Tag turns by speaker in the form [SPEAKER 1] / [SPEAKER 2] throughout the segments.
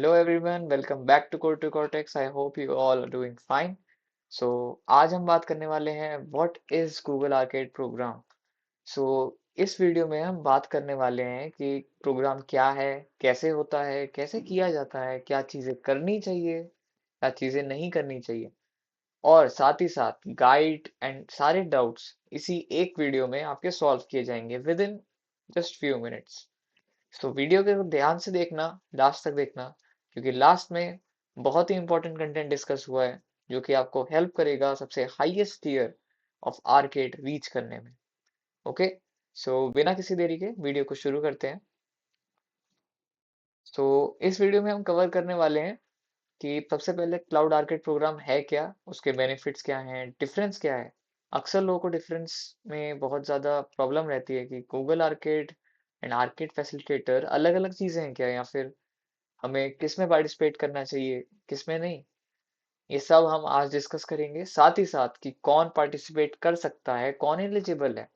[SPEAKER 1] Hello everyone, welcome back to Cortex. I hope you all are doing fine. So आज हम बात करने वाले हैं What is Google Arcade Program? So इस वीडियो में हम बात करने वाले हैं कि प्रोग्राम क्या है, कैसे होता है, कैसे किया जाता है, क्या चीज़ें करनी चाहिए, क्या चीज़ें नहीं करनी चाहिए और साथ ही साथ गाइड एंड सारे डाउट्स इसी एक वीडियो में आपके सॉल्व किए जाएंगे with in just few minutes. तो वीडियो को ध्यान से देखना, लास्ट तक देखना, क्योंकि लास्ट में बहुत ही इंपॉर्टेंट कंटेंट डिस्कस हुआ है जो कि आपको हेल्प करेगा सबसे highest tier of arcade reach करने में। ओके, सो बिना किसी देरी के वीडियो को शुरू करते हैं। तो इस वीडियो में हम कवर करने वाले हैं कि सबसे पहले क्लाउड आर्केड प्रोग्राम है क्या, उसके बेनिफिट्स क्या हैं, डिफरेंस क्या है। अक्सर लोगों को डिफरेंस में बहुत ज़्यादा प्रॉब्लम रहती है कि Google arcade and arcade facilitator अलग अलग चीज़ें हैं क्या, या फिर हमें किस में पार्टिसिपेट करना चाहिए, किस में नहीं। ये सब हम आज डिस्कस करेंगे, साथ ही साथ कि कौन पार्टिसिपेट कर सकता है, कौन एलिजिबल है,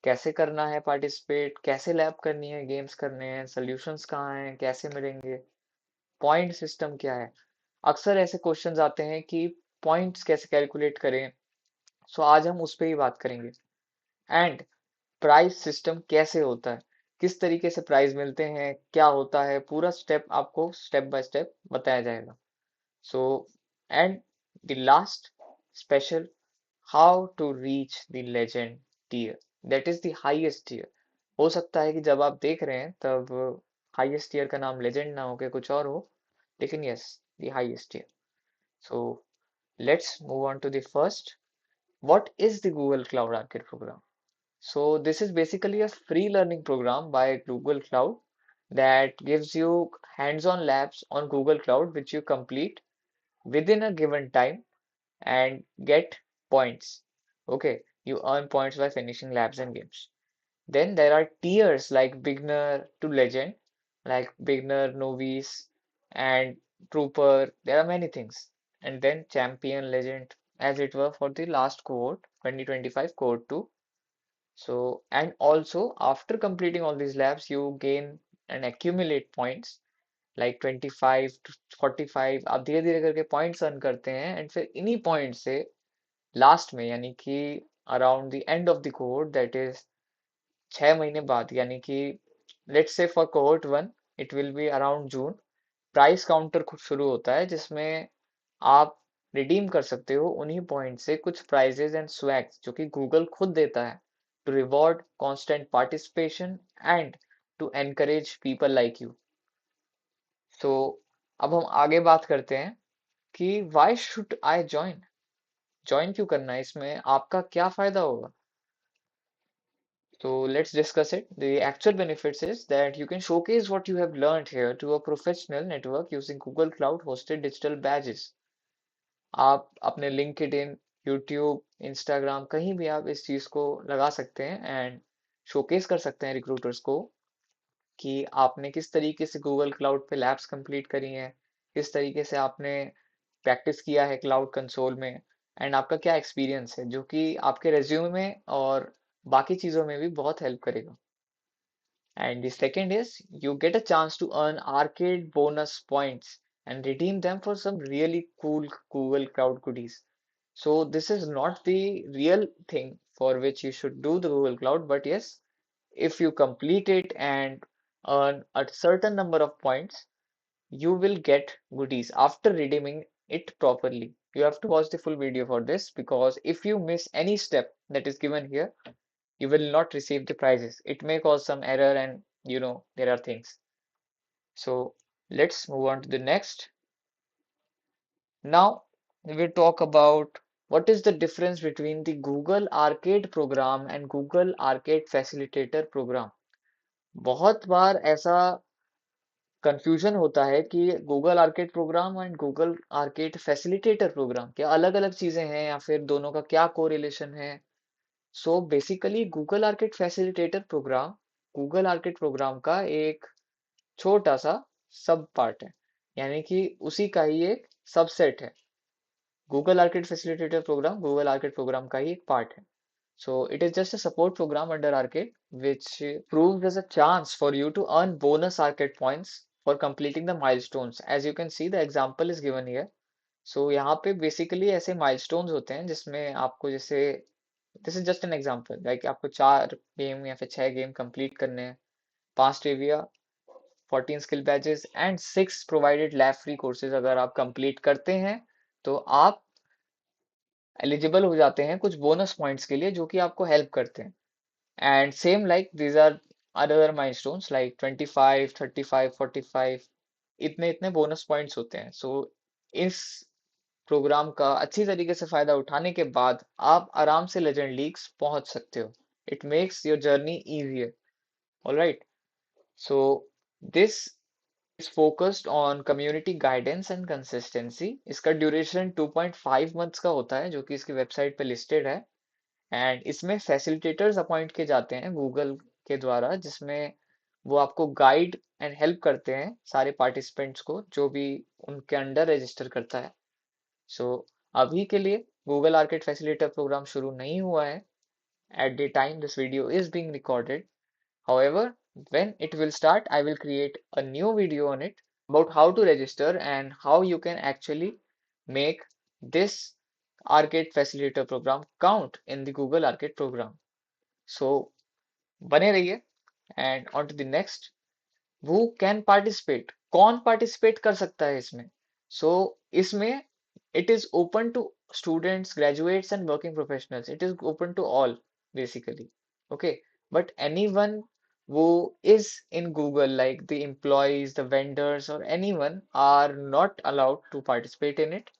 [SPEAKER 1] कैसे करना है पार्टिसिपेट, कैसे लैब करनी है, गेम्स करने हैं, सॉल्यूशंस कहाँ हैं, कैसे मिलेंगे, पॉइंट सिस्टम क्या है। अक्सर ऐसे क्वेश्चंस आते हैं कि पॉइंट्स कैसे कैलकुलेट करें। सो आज हम उस पर ही बात करेंगे। एंड प्राइस सिस्टम कैसे होता है, किस तरीके से प्राइस मिलते हैं, क्या होता है, पूरा स्टेप आपको स्टेप बाय स्टेप बताया जाएगा। So and the last special, how to reach the legend tier, that is the highest tier. हो सकता है कि जब आप देख रहे हैं तब हाईएस्ट टियर का नाम लेजेंड ना हो के कुछ और हो, लेकिन yes, the highest tier. So let's move on to the first. What is the Google Cloud Arcade program? So this is basically a free learning program by Google Cloud that gives you hands-on labs on Google Cloud which you complete within a given time and get points. Okay, you earn points by finishing labs and games. Then there are tiers like beginner to legend, like beginner, novice, and trooper. There are many things. And then champion, legend, as it were for the last cohort, 2025 cohort 2. So, and also after completing all these labs, you gain and accumulate points like 25 to 45। आप धीरे धीरे करके points earn करते हैं and फिर इन्हीं point से last में, यानी कि around the end of the cohort, that is 6 महीने बाद, यानी कि let's say for cohort 1 it will be around June, price counter खुद शुरू होता है जिसमें आप रिडीम कर सकते हो उन्हीं पॉइंट से कुछ प्राइजेस एंड स्वैग्स जो कि गूगल खुद देता है to reward constant participation and to encourage people like you. तो अब हम आगे बात करते हैं कि why should I join, join क्यों करना है, इसमें आपका क्या फायदा होगा। So let's discuss it. The actual benefits is that you can showcase what you have learned here to a professional network using Google Cloud hosted digital badges. आप अपने LinkedIn, YouTube, Instagram कहीं भी आप इस चीज को लगा सकते हैं एंड शोकेस कर सकते हैं रिक्रूटर्स को कि आपने किस तरीके से गूगल क्लाउड पे लैब्स कंप्लीट करी हैं, किस तरीके से आपने प्रैक्टिस किया है क्लाउड कंसोल में, एंड आपका क्या एक्सपीरियंस है, जो कि आपके रेज्यूमे में और बाकी चीज़ों में भी बहुत हेल्प करेगा। And the second is you get a chance to earn arcade bonus points and redeem them for some really cool Google Cloud goodies. So this is not the real thing for which you should do the Google Cloud, but yes, if you complete it and earn a certain number of points, you will get goodies after redeeming it properly. You have to watch the full video for this, because if you miss any step that is given here, you will not receive the prizes. It may cause some error, and there are things. So let's move on to the next. Now we will talk about what is the difference between the Google Arcade program and Google Arcade Facilitator program. बहुत बार ऐसा confusion होता है कि Google arcade program and Google arcade facilitator program क्या अलग अलग चीजें हैं, या फिर दोनों का क्या कोरिलेशन है। So basically Google arcade facilitator program Google arcade program का एक छोटा सा सब पार्ट है, यानी कि उसी का ही एक सबसेट है। Google arcade facilitator program Google arcade program का ही एक पार्ट है। So it is just a support program under Arcade which proves as a chance for you to earn bonus Arcade points for completing the milestones. As you can see, the example is given here. So यहाँ पे basically ऐसे milestones होते हैं जिसमें आपको जैसे this is just an example like आपको 4 game या फिर 6 गेम कंप्लीट करने हैं, 5 trivia, 14 skill batches and 6 provided lab free courses अगर आप कंप्लीट करते हैं तो आप एलिजिबल हो जाते हैं कुछ बोनस पॉइंट्स के लिए जो कि आपको हेल्प करते हैं। And same like these are other milestones like 25, 35, 45, इतने इतने बोनस पॉइंट्स होते हैं। सो इस प्रोग्राम का अच्छी तरीके से फायदा उठाने के बाद आप आराम से लेजेंड लीग्स पहुंच सकते हो। It makes your journey easier. Alright, so this is focused on community guidance and consistency. इसका ड्यूरेशन 2.5 मंथ्स का होता है जो कि इसकी वेबसाइट पे लिस्टेड है। एंड इसमें फैसिलिटेटर्स अपॉइंट किए जाते हैं गूगल के द्वारा, जिसमें वो आपको गाइड एंड हेल्प करते हैं सारे पार्टिसिपेंट्स को जो भी उनके अंडर रजिस्टर करता है। सो अभी के लिए गूगल आर्किड फैसिलिटेटर प्रोग्राम शुरू नहीं हुआ है at the time this video is being recorded. However, when it will start, I will create a new video on it about how to register and how you can actually make this Arcade Facilitator program count in the Google Arcade program. So, बने रहिए and on to the next. Who can participate? कौन participate कर सकता है इसमें? So, इसमें it is open to students, graduates and working professionals. It is open to all basically. Okay, but anyone who is in Google, like the employees, the vendors, or anyone, are not allowed to participate in it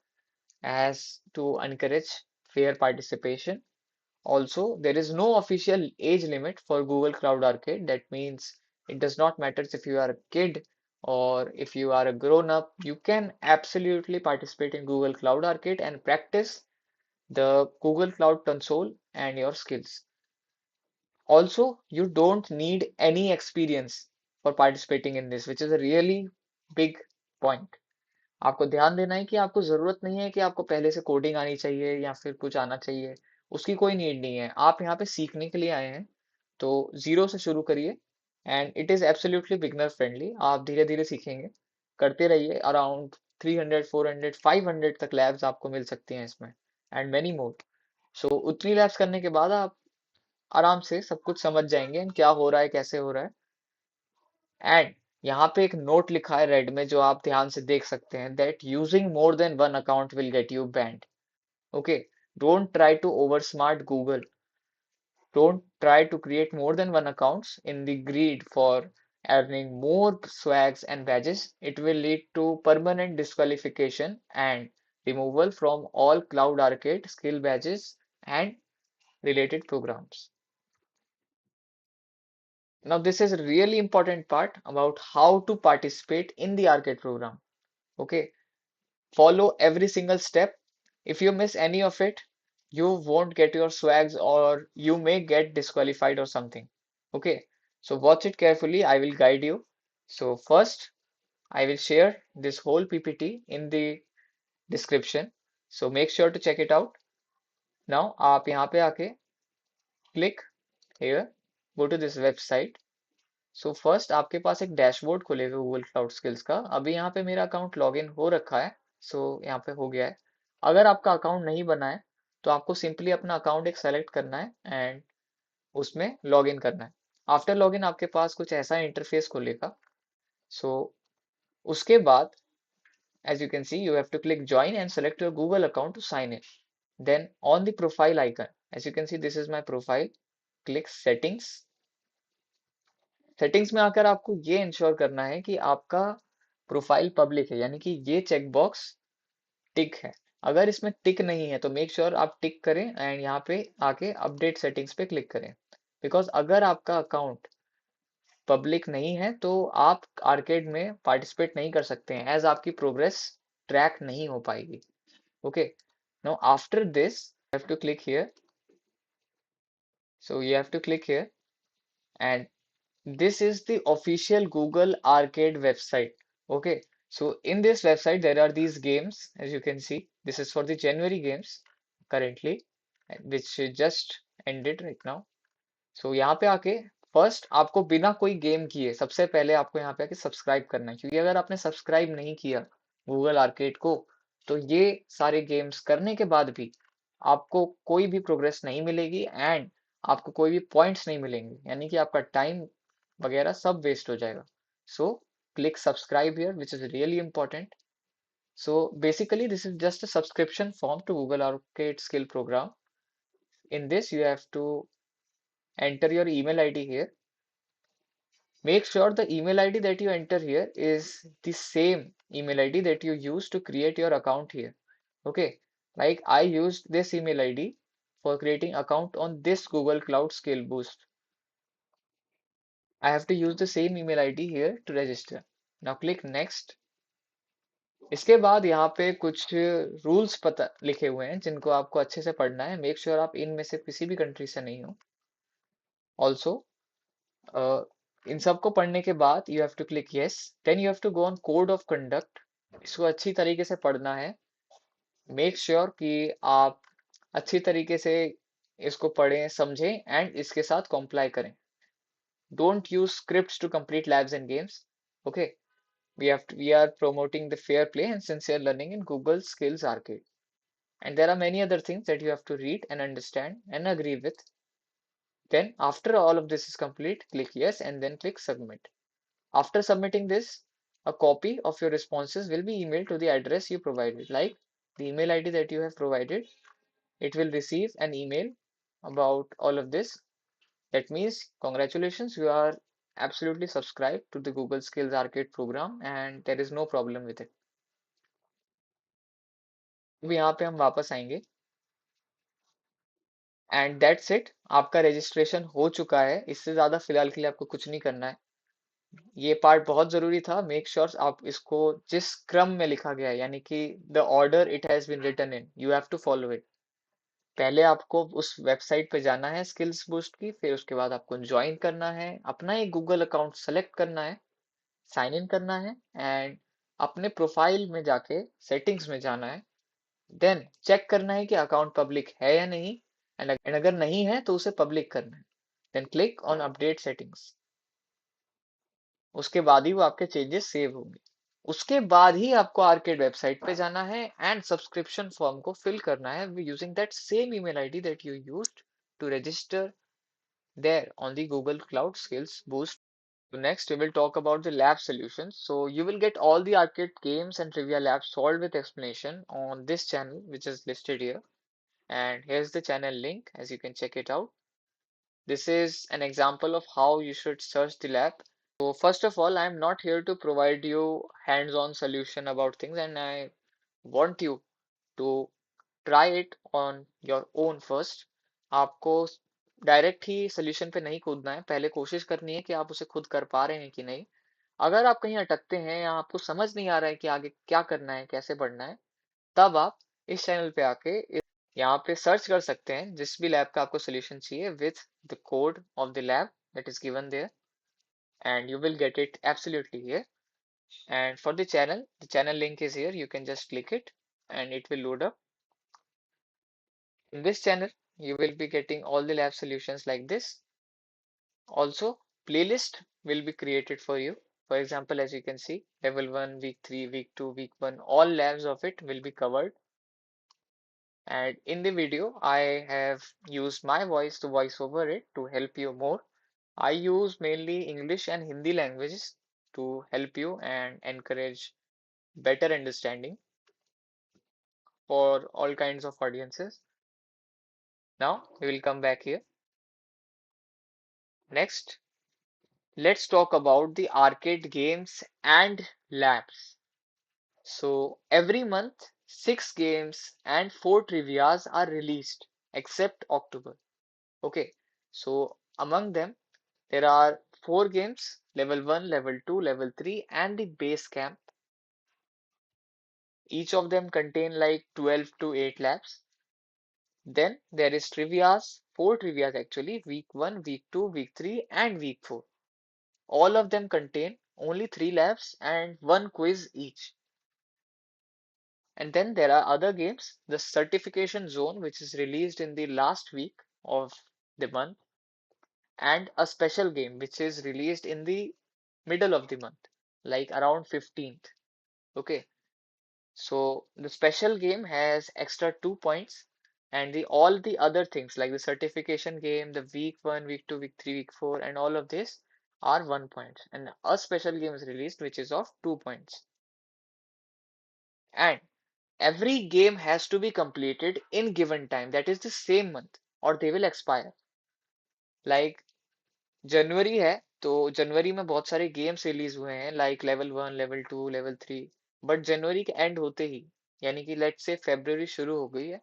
[SPEAKER 1] as to encourage fair participation. Also, there is no official age limit for Google Cloud Arcade. That means it does not matter if you are a kid or if you are a grown up, you can absolutely participate in Google Cloud Arcade and practice the Google Cloud Console and your skills. Also, you don't need any experience for participating in this, which is a really big point. आपको ध्यान देना है कि आपको जरूरत नहीं है कि आपको पहले से कोडिंग आनी चाहिए या फिर कुछ आना चाहिए। उसकी कोई नीड नहीं है। आप यहाँ पे सीखने के लिए आए हैं तो जीरो से शुरू करिए and it is absolutely beginner friendly. आप धीरे धीरे सीखेंगे, करते रहिए। अराउंड 300, 400, 500 तक लैब्स आपको मिल सकती हैं इसमें एंड मेनी मोर। सो उतनी लैब्स करने के बाद आप आराम से सब कुछ समझ जाएंगे and क्या हो रहा है, कैसे हो रहा है। एंड यहाँ पे एक नोट लिखा है रेड में जो आप ध्यान से देख सकते हैं, that using more than one account will get you banned. Okay, don't try to over smart Google, don't try to create more than one accounts in the greed for earning more swags and badges. It will lead to permanent disqualification and removal from all cloud arcade skill badges and related programs. Now this is a really important part about how to participate in the arcade program. Okay, follow every single step. If you miss any of it, you won't get your swags or you may get disqualified or something. Okay, so watch it carefully. I will guide you. So first, I will share this whole PPT in the description. So make sure to check it out. Now, आप यहाँ पे आके click here, go to this website. So first आपके पास एक dashboard खुलेगा Google cloud skills का। अभी यहाँ पे मेरा अकाउंट लॉगिन हो रखा है, सो यहाँ पे हो गया है। अगर आपका अकाउंट नहीं बना है तो आपको सिंपली अपना अकाउंट एक सेलेक्ट करना है एंड उसमें लॉगिन करना है। आफ्टर लॉगिन आपके पास कुछ ऐसा इंटरफेस खुलेगा। सो उसके बाद as you can see you have to click join and select your Google account to sign in. Then on the profile icon, as you can see this is my profile, click settings. Settings में आकर आपको ये ensure करना है कि आपका profile public है, यानी कि ये चेकबॉक्स टिक है। अगर इसमें टिक नहीं है तो मेक श्योर आप टिक करें एंड यहाँ पे आके अपडेट सेटिंग्स पे क्लिक करें। बिकॉज अगर आपका अकाउंट पब्लिक नहीं है तो आप आर्केड में पार्टिसिपेट नहीं कर सकते हैं, एज आपकी प्रोग्रेस ट्रैक नहीं हो पाएगी। Okay, now after this you have to click here. So you have to click here and this is the official Google Arcade website. Okay, so in this website there are these games. As you can see, this is for the January games currently, which just ended right now. So यहाँ पे आके first आपको बिना कोई game किए सबसे पहले आपको यहाँ पे आके सब्सक्राइब करना है, क्योंकि अगर आपने सब्सक्राइब नहीं किया गूगल आर्केड को, तो ये सारे गेम्स करने के बाद भी आपको कोई भी प्रोग्रेस नहीं मिलेगी एंड आपको कोई भी पॉइंट्स नहीं मिलेंगे, यानी कि आपका टाइम वगैरह सब वेस्ट हो जाएगा. So click subscribe here which is really important. So basically, this is just a subscription form to Google Arcade skill program. In this, you have to enter your email ID here. Make sure the email ID that you enter here is the same email ID that you use to create your account here. Okay, like I used this email ID for creating account on this Google Cloud Skill Boost. I have to use the same email ID here to register. Now click next. इसके बाद यहाँ पे कुछ rules पता लिखे हुए हैं जिनको आपको अच्छे से पढ़ना है. मेक श्योर आप इनमें से किसी भी कंट्री से नहीं हो. ऑल्सो इन सबको पढ़ने के बाद you have to click yes. Then you have to go on code of conduct. इसको अच्छी तरीके से पढ़ना है. मेक श्योर कि आप अच्छी तरीके से इसको पढ़ें, समझें एंड इसके साथ कॉम्प्लाई करें. Don't use scripts to complete labs and games. Okay, we are promoting the fair play and sincere learning in Google Skills Arcade. And there are many other things that you have to read and understand and agree with. Then after all of this is complete, click yes and then click submit. After submitting this, a copy of your responses will be emailed to the address you provided, like the email ID that you have provided. It will receive an email about all of this. That means congratulations, you are absolutely subscribed to the Google Skills Arcade program and there is no problem with it. अब यहाँ पे हम वापस आएंगे and that's it. आपका registration हो चुका है. इससे ज़्यादा फिलहाल के लिए आपको कुछ नहीं करना है. ये पार्ट बहुत ज़रूरी था. मेक श्योर आप इसको जिस क्रम में लिखा गया है, यानी कि the order it has been written in, you have to follow it. पहले आपको उस वेबसाइट पे जाना है स्किल्स बूस्ट की, फिर उसके बाद आपको ज्वाइन करना है, अपना एक गूगल अकाउंट सेलेक्ट करना है, साइन इन करना है एंड अपने प्रोफाइल में जाके सेटिंग्स में जाना है. देन चेक करना है कि अकाउंट पब्लिक है या नहीं एंड अगर नहीं है तो उसे पब्लिक करना है. Then click on update settings. उसके बाद ही वो आपके चेंजेस सेव होंगे. उसके बाद ही आपको आर्केड वेबसाइट पे जाना है एंड सब्सक्रिप्शन फॉर्म को फिल करना है using that same email ID that you used to register there on the Google Cloud Skills Boost. So next we will talk about the lab solutions. So you will get all the arcade games and trivia labs solved with explanation on this channel which is listed here. And here's the channel link as you can check it out. This is an example of how you should search the lab. So first of all, I'm not here to provide you hands-on solution about things and I want you to try it on your own first. आपको direct ही solution पे नहीं कूदना है. पहले कोशिश करनी है कि आप उसे खुद कर पा रहे हैं कि नहीं. अगर आप कहीं अटकते हैं या आपको समझ नहीं आ रहा है कि आगे क्या करना है, कैसे बढ़ना है, तब आप इस चैनल पे आके यहाँ पे सर्च कर सकते हैं जिस भी लैब का आपको सोल्यूशन चाहिए with the code of the lab that is given there and you will get it absolutely here. And for the channel link is here. You can just click it and it will load up. In this channel, you will be getting all the lab solutions like this. Also, playlist will be created for you. For example, as you can see, level 1, week 3, week 2, week 1, all labs of it will be covered. And in the video, I have used my voice to voice over it to help you more. I use mainly English and Hindi languages to help you and encourage better understanding for all kinds of audiences. Now we will come back here. Next, let's talk about the arcade games and labs. So every month, 6 games and 4 trivias are released except October. Okay, so among them, there are 4 games, level 1, level 2, level 3, and the base camp. Each of them contain like 12 to 8 labs. Then there is trivias, 4 trivias actually, week 1, week 2, week 3, and week 4. All of them contain only 3 labs and 1 quiz each. And then there are other games, the certification zone, which is released in the last week of the month, and a special game which is released in the middle of the month, like around 15th. Okay, so the special game has extra 2 points, and the all the other things like the certification game, the week 1, week 2, week 3, week 4, and all of this are 1 point. And a special game is released which is of 2 points. And every game has to be completed in given time, that is the same month, or they will expire. Like जनवरी है तो जनवरी में बहुत सारे games release हुए हैं like level 1, level 2, level 3, but जनवरी के end होते ही, यानी कि लेट्स से फरवरी शुरू हो गई है,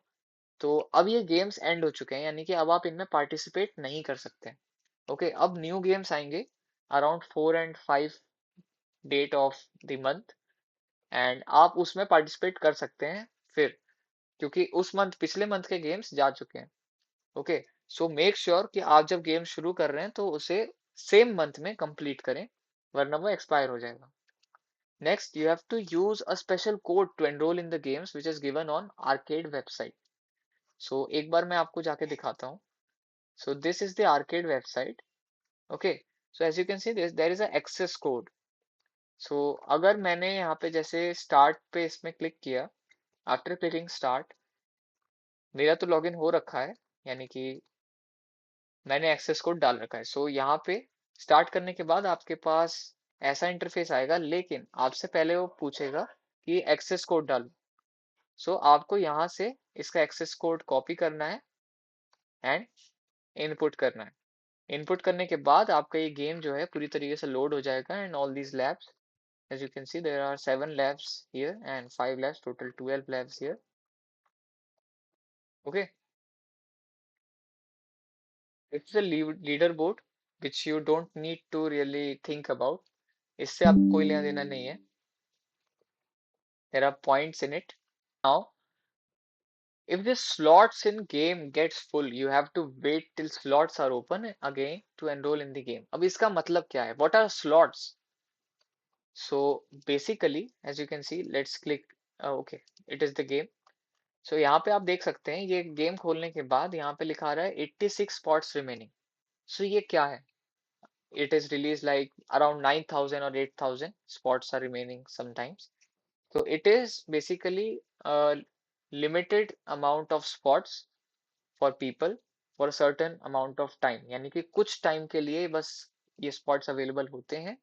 [SPEAKER 1] तो अब ये गेम्स एंड हो चुके हैं, यानी कि अब आप इनमें पार्टिसिपेट नहीं कर सकते। ओके, अब न्यू गेम्स आएंगे अराउंड 4 और 5 date of the month, and आप उसमें पार्टिसिपेट कर सकते हैं फिर, क्योंकि उस मंथ पिछले मंथ के गेम्स जा चुके हैं। ओके, सो मेक श्योर कि आप जब गेम शुरू कर रहे हैं तो उसे सेम मंथ में कंप्लीट करें, वरना वो एक्सपायर हो जाएगा। Next, you have to use a special code to enrol in the games which is given on arcade website. So एक बार मैं आपको जाके दिखाता हूँ। So this is the arcade website. Okay, so as you can see this there is a access code. So अगर मैंने यहाँ पे जैसे स्टार्ट पे इसमें क्लिक किया, आफ्टर क्लिकिंग स्टार्ट, मेरा तो लॉगिन हो रखा है, यानी कि मैंने एक्सेस कोड डाल रखा है। सो यहाँ पे स्टार्ट करने के बाद आपके पास ऐसा इंटरफेस आएगा, लेकिन आपसे पहले वो पूछेगा कि एक्सेस कोड डालो। सो आपको यहाँ से इसका एक्सेस कोड कॉपी करना है एंड इनपुट करना है। इनपुट करने के बाद आपका ये गेम जो है पूरी तरीके से लोड हो जाएगा, and all these labs, as you can see there are 7 labs here and 5 labs, total 12 labs here. Okay, it's a leaderboard which you don't need to really think about. इससे आपको कोई लेना देना नहीं है। There are points in it. Now, if the slots in game gets full, you have to wait till slots are open again to enroll in the game. अब इसका मतलब क्या है? What are slots? So basically, as you can see, let's click. Okay, it is the game. So यहाँ पे आप देख सकते हैं, ये गेम खोलने के बाद यहाँ पे लिखा रहा है 86 spots remaining. So ये क्या है? It is released like around 9,000 or 8,000 spots are remaining sometimes. So it is basically a limited amount of spots for people for a certain amount of time, यानी कि कुछ टाइम के लिए बस ये स्पॉट्स अवेलेबल होते हैं।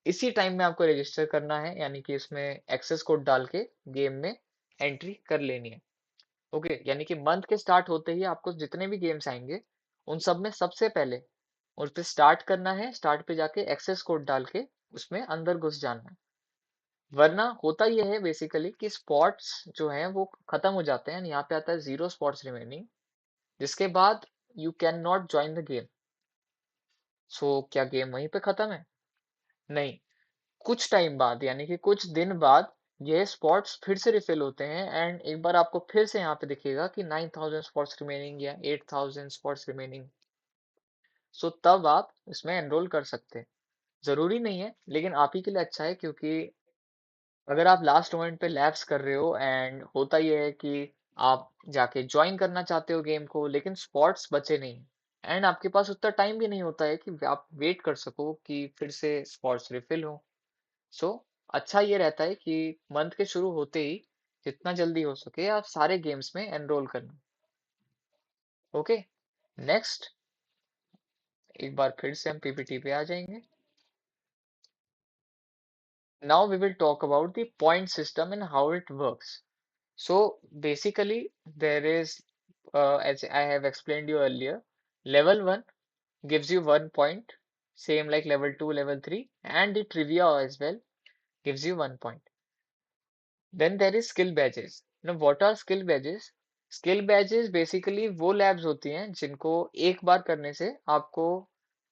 [SPEAKER 1] इसी टाइम में आपको रजिस्टर करना है, यानी कि इसमें एक्सेस कोड डाल के गेम में एंट्री कर लेनी है। ओके, यानी कि मंथ के स्टार्ट होते ही आपको जितने भी गेम्स आएंगे उन सब में सबसे पहले उस पे स्टार्ट करना है, स्टार्ट पे जाके एक्सेस कोड डाल के उसमें अंदर घुस जाना है। वरना होता यह है बेसिकली कि स्पॉट्स जो हैं वो खत्म हो जाते हैं, यहाँ पे आता है 0 स्पॉट्स रिमेनिंग, जिसके बाद you can not join the game. So क्या गेम वहीं पे खत्म है? नहीं, कुछ टाइम बाद यानी कि कुछ दिन बाद ये स्पॉट्स फिर से रिफिल होते हैं, एंड एक बार आपको फिर से यहाँ पे दिखेगा कि 9,000 स्पॉट्स रिमेनिंग या 8,000 स्पॉट्स रिमेनिंग। सो तब आप इसमें एनरोल कर सकते हैं। जरूरी नहीं है, लेकिन आप ही के लिए अच्छा है, क्योंकि अगर आप लास्ट मोमेंट पे लैप्स कर रहे हो एंड होता यह है कि आप जाके ज्वाइन करना चाहते हो गेम को, लेकिन स्पॉट्स बचे नहीं एंड आपके पास उतना टाइम भी नहीं होता है कि आप वेट कर सको कि फिर से स्पॉट्स रिफिल हो। सो अच्छा ये रहता है कि मंथ के शुरू होते ही जितना जल्दी हो सके आप सारे गेम्स में एनरोल करना। ओके, नेक्स्ट, एक बार फिर से हम पीपीटी पे आ जाएंगे। Now we will talk about the point system and how it works. So basically, there is, as I have explained you earlier, level 1 gives you 1 point, same like level 2, level 3, and the trivia as well gives you 1 point. Then there is skill badges. Now, what are skill badges? Skill badges basically वो labs होती हैं जिनको एक बार करने से आपको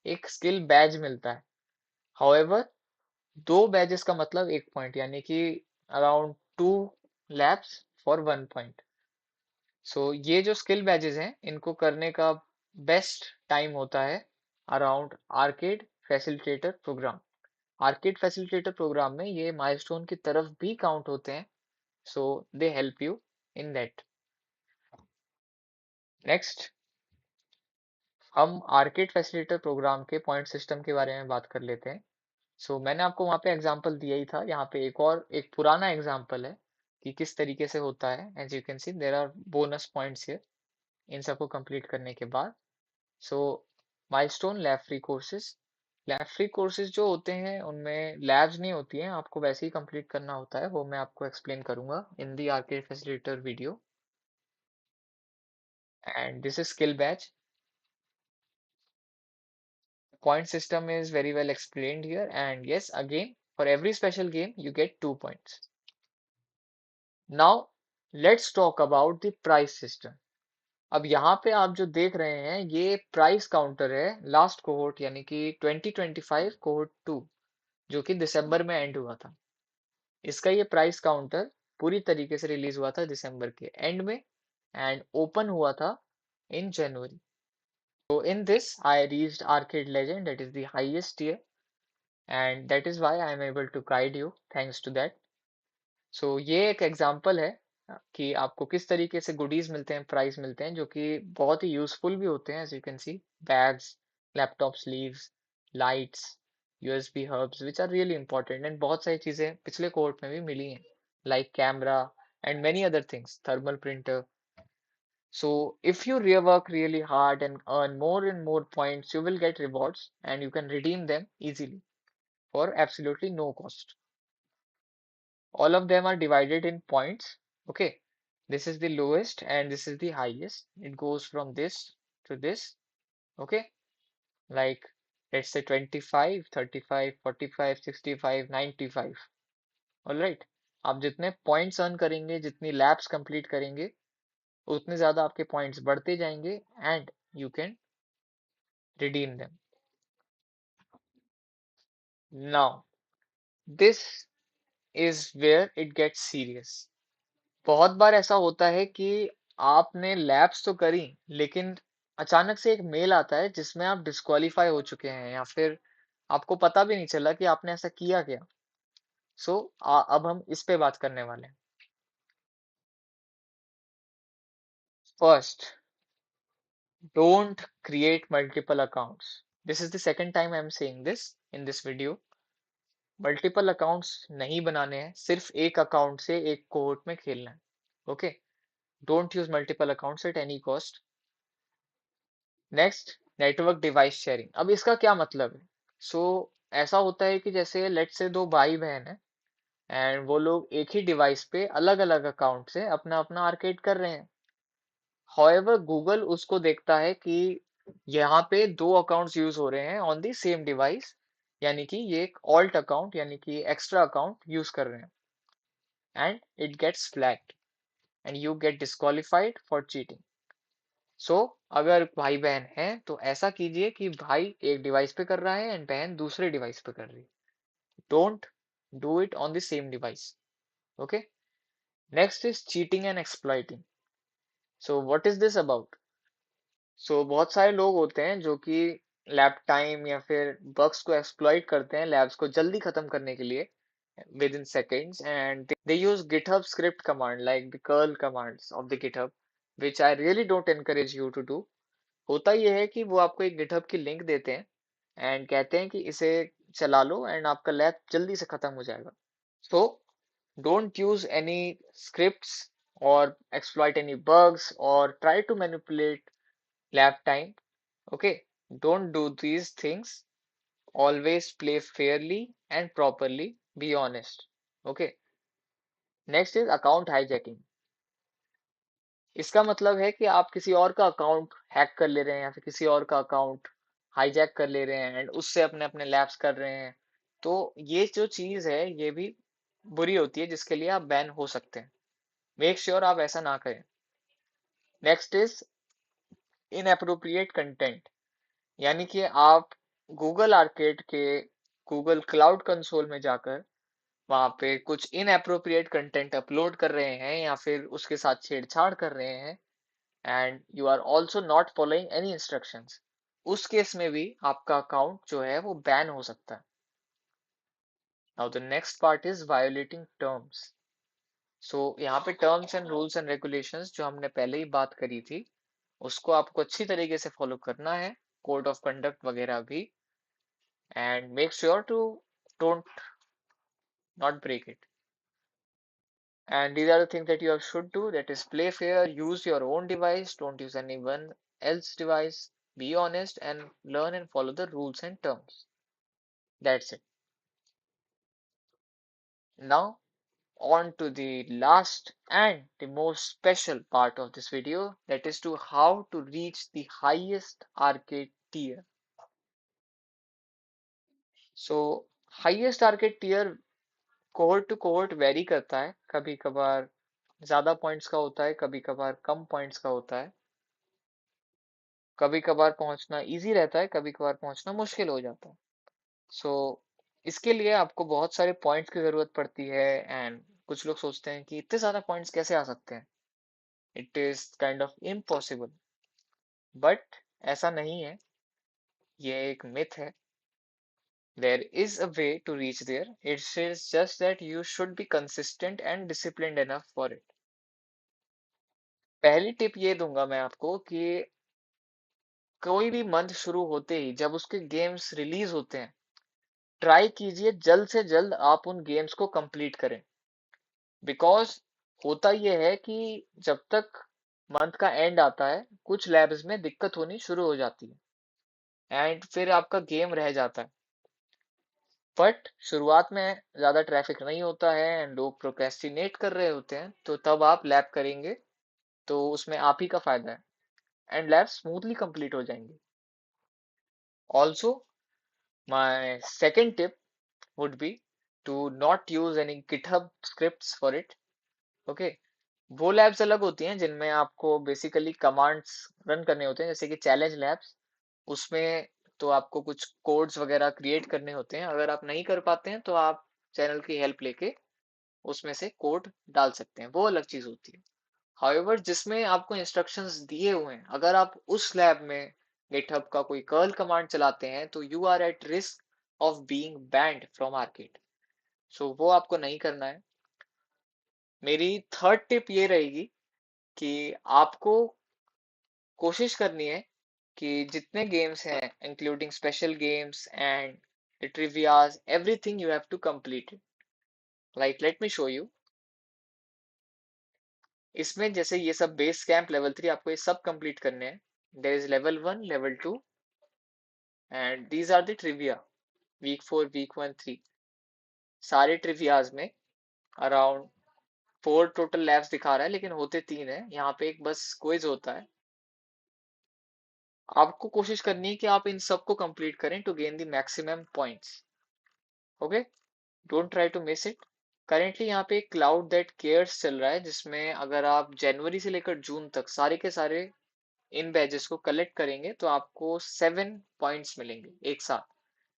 [SPEAKER 1] एक skill badge मिलता है। However, 2 badges का मतलब 1 point, यानी कि around 2 labs for 1 point. सो ये जो स्किल बैजेस हैं इनको करने का बेस्ट टाइम होता है around arcade facilitator programme. Arcade facilitator programme में ये माइलस्टोन की तरफ भी काउंट होते हैं, so they help you in that. Next, हम आर्केड फैसिलिटेटर प्रोग्राम के पॉइंट सिस्टम के बारे में बात कर लेते हैं। मैंने आपको वहाँ पे एग्जांपल दिया ही था। यहाँ पे एक पुराना एग्जांपल है कि किस तरीके से होता है। As you can see there are bonus points here इन सबको कंप्लीट करने के बाद। So milestone lab free courses. Lab free courses जो होते हैं उनमें लैब्स नहीं होती हैं, आपको वैसे ही कंप्लीट करना होता है। वो मैं आपको एक्सप्लेन करूंगा in the arcade facilitator video. And this is skill badge. Point system is very well explained here, and yes, again, for every special game you get 2 points. Now let's talk about the price system. अब यहाँ पे आप जो देख रहे हैं ये price counter है लास्ट कोहोर्ट यानी कि 2025 कोहोर्ट 2 जो कि दिसंबर में एंड हुआ था। इसका ये प्राइस काउंटर पूरी तरीके से रिलीज हुआ था दिसंबर के एंड में एंड ओपन हुआ था इन जनवरी। So in this I reached Arcade Legend, that is the highest tier, and that is why I am able to guide you thanks to that. ये एक एग्जांपल है कि आपको किस तरीके से गुडीज मिलते हैं, प्राइस मिलते हैं, जो कि बहुत ही यूजफुल भी होते हैं। As you can see bags, laptop sleeves, lights, USB hubs which are really important, and बहुत सारी चीजें पिछले कोर्ट में भी मिली हैं like camera and many other things, thermal printer. If you work really hard and earn more and more points, you will get rewards and you can redeem them easily for absolutely no cost. All of them are divided in points. Okay, this is the lowest and this is the highest. It goes from this to this. Okay, like let's say 25, 35, 45, 65, 95. All right, आप जितने points earn करेंगे, जितनी laps complete करेंगे, उतने ज़्यादा आपके points बढ़ते जाएंगे and you can redeem them. Now, this is where it gets serious. बहुत बार ऐसा होता है कि आपने लैब्स तो करी, लेकिन अचानक से एक मेल आता है जिसमें आप डिस्क्वालीफाई हो चुके हैं या फिर आपको पता भी नहीं चला कि आपने ऐसा किया क्या। अब हम इस पे बात करने वाले हैं। First, don't create multiple accounts. This is the second time I am saying this in this video. Multiple accounts नहीं बनाने हैं, सिर्फ एक अकाउंट से एक कोहोर्ट में खेलना है। Okay, don't use multiple accounts at any cost. Next, network device sharing. अब इसका क्या मतलब है? ऐसा होता है कि जैसे लेट्स से दो भाई बहन है एंड वो लोग एक ही डिवाइस पे अलग अलग अकाउंट से अपना अपना आर्केड कर रहे हैं। हाउएवर गूगल उसको देखता है कि यहाँ पे दो अकाउंट्स यूज हो रहे हैं ऑन दी सेम डिवाइस, यानी कि ये एक ऑल्ट अकाउंट यानी कि एक्स्ट्रा अकाउंट यूज कर रहे हैं, and it gets flagged and you get disqualified for cheating. अगर भाई बहन हैं तो ऐसा कीजिए कि भाई एक डिवाइस पे कर रहा है एंड बहन दूसरे डिवाइस पे कर रही है। Don't do it on the same device. Okay, next is cheating and exploiting. What is this about? बहुत सारे लोग होते हैं जो कि लैब टाइम या फिर बग्स को एक्सप्लॉइट करते हैं लैब्स को जल्दी खत्म करने के लिए within seconds, and they use GitHub script command like the curl commands of the GitHub, which I really don't encourage you to do. होता यह है कि वो आपको एक गिटहब की लिंक देते हैं एंड कहते हैं कि इसे चला लो एंड आपका लैब जल्दी से खत्म हो जाएगा। So don't use any scripts और एक्सप्लॉइट एनी बग्स और try to manipulate lab time. Okay, don't do these things. Always play fairly and properly, be honest. Okay, next is account hijacking. इसका मतलब है कि आप किसी और का अकाउंट हैक कर ले रहे हैं या फिर किसी और का अकाउंट हाईजैक कर ले रहे हैं एंड उससे अपने अपने लैब्स कर रहे हैं। तो ये जो चीज है ये भी बुरी होती है जिसके लिए आप बैन हो सकते हैं। मेक श्योर आप ऐसा ना करें। नेक्स्ट इज इनएप्रोप्रिएट कंटेंट, यानी कि आप गूगल आर्केड के गूगल क्लाउड कंसोल में जाकर वहां पे कुछ इनएप्रोप्रिएट कंटेंट अपलोड कर रहे हैं या फिर उसके साथ छेड़छाड़ कर रहे हैं and you are also not following any instructions. उस केस में भी आपका अकाउंट जो है वो बैन हो सकता है। Now the next part is violating terms. यहाँ पे terms and rules and regulations जो हमने पहले ही बात करी थी उसको आपको अच्छी तरीके से फॉलो करना है, कोड ऑफ कंडक्ट वगैरह भी, and make sure to don't not break it. And these are the things that you should do. That is, play fair, use your own device, don't use anyone else's device, be honest, and learn and follow the rules and terms. That's it. Now, on to the last and the most special part of this video, that is to how to reach the highest arcade tier. So, highest arcade tier cohort to cohort vary करता है. कभी कभार ज्यादा points का होता है, कभी कभार कम पॉइंट्स का होता है. कभी कभार पहुंचना इजी रहता है, कभी कभार पहुंचना मुश्किल हो जाता है. सो इसके लिए आपको बहुत सारे पॉइंट्स की जरूरत पड़ती है. एंड कुछ लोग सोचते हैं कि इतने ज्यादा पॉइंट्स कैसे आ सकते हैं, it is kind of impossible. But ऐसा नहीं है, ये एक मिथ है. There is a way to reach there. It is just that you should be consistent and disciplined enough for it. पहली टिप ये दूंगा मैं आपको कि कोई भी मंथ शुरू होते ही जब उसके गेम्स रिलीज होते हैं, ट्राई कीजिए जल्द से जल्द आप उन गेम्स को कंप्लीट करें. बिकॉज होता यह है कि जब तक मंथ का एंड आता है, कुछ लैब्स में दिक्कत होनी शुरू हो जाती है एंड फिर आपका गेम रह जाता है. बट शुरुआत में ज़्यादा ट्रैफिक नहीं होता है एंड लोग प्रोक्रेस्टिनेट कर रहे होते हैं, तो तब आप लैब करेंगे तो उसमें आप ही का फायदा है एंड लैब स्मूथली कंप्लीट हो जाएंगे. Also my second tip would be to not use any GitHub scripts for it. Okay, वो लैब्स अलग होती हैं जिनमें आपको बेसिकली कमांड्स रन करने होते हैं, जैसे कि चैलेंज लैब्स. उसमें तो आपको कुछ कोड्स वगैरह क्रिएट करने होते हैं. अगर आप नहीं कर पाते हैं तो आप चैनल की हेल्प लेके उसमें से कोड डाल सकते हैं, वो अलग चीज होती है. हाउएवर, जिसमें आपको इंस्ट्रक्शंस दिए हुए हैं, अगर आप उस लैब में गिटहब का कोई कर्ल कमांड चलाते हैं तो you are at risk of being banned from arcade. So वो आपको नहीं करना है. मेरी थर्ड टिप ये रहेगी कि आपको कोशिश करनी है कि जितने गेम्स हैं, including special games and trivias, everything you have to complete it. Like let me show you. इसमें जैसे ये सब बेस कैंप लेवल 3 आपको ये सब कंप्लीट करने हैं. There is level 1, level 2 and these are the trivia. Week 4, week 1, 3 सारे ट्रिवियाज में अराउंड 4 टोटल लैब्स दिखा रहा है, लेकिन होते 3 है. यहाँ पे एक बस क्विज होता है. आपको कोशिश करनी है कि आप इन सबको कंप्लीट करें to gain the maximum points. Okay, don't try to miss it. Currently यहाँ पे क्लाउड दैट केयर्स चल रहा है, जिसमें अगर आप जनवरी से लेकर जून तक सारे के सारे इन बैजेस को कलेक्ट करेंगे तो आपको 7 पॉइंट्स मिलेंगे एक साथ.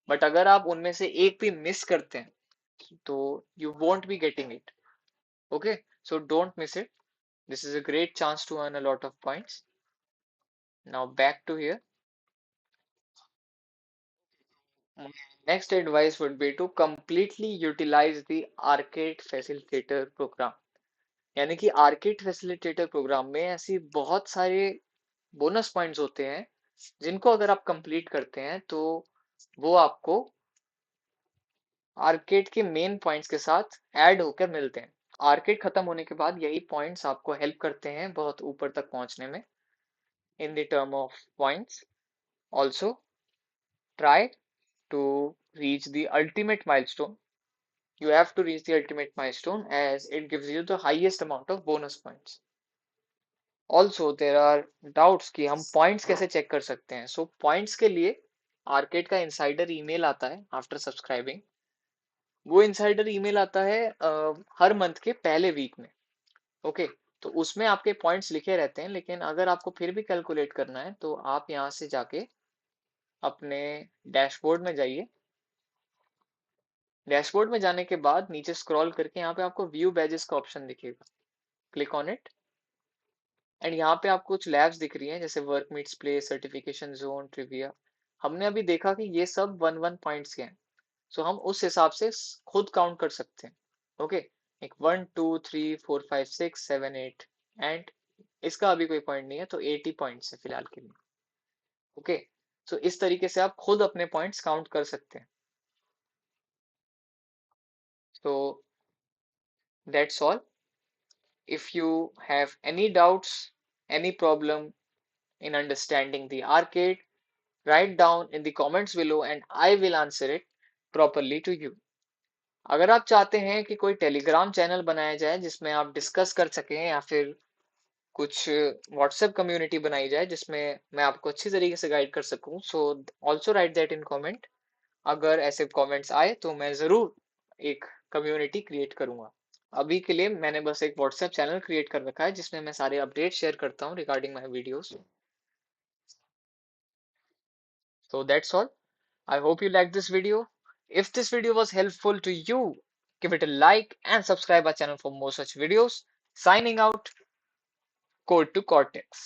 [SPEAKER 1] बट अगर आप उनमें से एक भी मिस करते हैं तो you won't be getting it. Okay, so don't miss it. This is a great chance to earn a lot of points. Now back to here. Next advice would be to completely utilize the arcade facilitator program. यानी कि arcade facilitator programme में ऐसी बहुत सारे bonus points होते हैं जिनको अगर आप कंप्लीट करते हैं तो वो आपको आर्केड के मेन पॉइंट्स के साथ ऐड होकर मिलते हैं. आर्केड खत्म होने के बाद यही पॉइंट्स आपको हेल्प करते हैं बहुत ऊपर तक पहुंचने में in the term of points. Also try to reach the ultimate milestone. You have to reach the ultimate milestone as it gives you the highest amount of bonus points. Also, there are doubts कि हम points कैसे check कर सकते हैं. So points के लिए arcade का insider email आता है आफ्टर सब्सक्राइबिंग. वो इंसाइडर ईमेल आता है हर मंथ के पहले वीक में. ओके, तो उसमें आपके पॉइंट्स लिखे रहते हैं, लेकिन अगर आपको फिर भी कैलकुलेट करना है तो आप यहाँ से जाके अपने डैशबोर्ड में जाइए. डैशबोर्ड में जाने के बाद नीचे स्क्रॉल करके यहाँ पे आपको व्यू बैजेस का ऑप्शन दिखेगा. क्लिक ऑन इट एंड यहाँ पे आपको कुछ लैब्स दिख रही हैं जैसे work meets play, certification zone, trivia. हमने अभी देखा कि ये सब 1-1 पॉइंट्स के हैं. सो हम उस हिसाब से खुद काउंट कर सकते हैं. ओके, एक 1 2 3 4 5 6 7 8 एंड इसका अभी कोई पॉइंट नहीं है, तो 80 पॉइंट्स है फिलहाल के लिए। ओके, तो इस तरीके से आप खुद अपने पॉइंट्स काउंट कर सकते हैं। तो that's all. If you have any doubts, any problem in understanding the arcade, write down in the comments below and I will answer it properly to you. अगर आप चाहते हैं कि कोई टेलीग्राम चैनल बनाया जाए जिसमें आप डिस्कस कर सकें, या फिर कुछ व्हाट्सएप कम्युनिटी बनाई जाए जिसमें मैं आपको अच्छी तरीके से गाइड कर सकूं, so also right that in comment. अगर ऐसे कमेंट्स आए तो मैं ज़रूर एक कम्युनिटी क्रिएट करूंगा। अभी के लिए मैंने बस एक व्हाट्सएप चैनल क्रिएट कर रखा है जिसमें मैं सारे अपडेट शेयर करता हूँ regarding my videos. So that's all. I hope you liked this video. If this video was helpful to you, give it a like and subscribe our channel for more such videos. Signing out, Code to Cortex.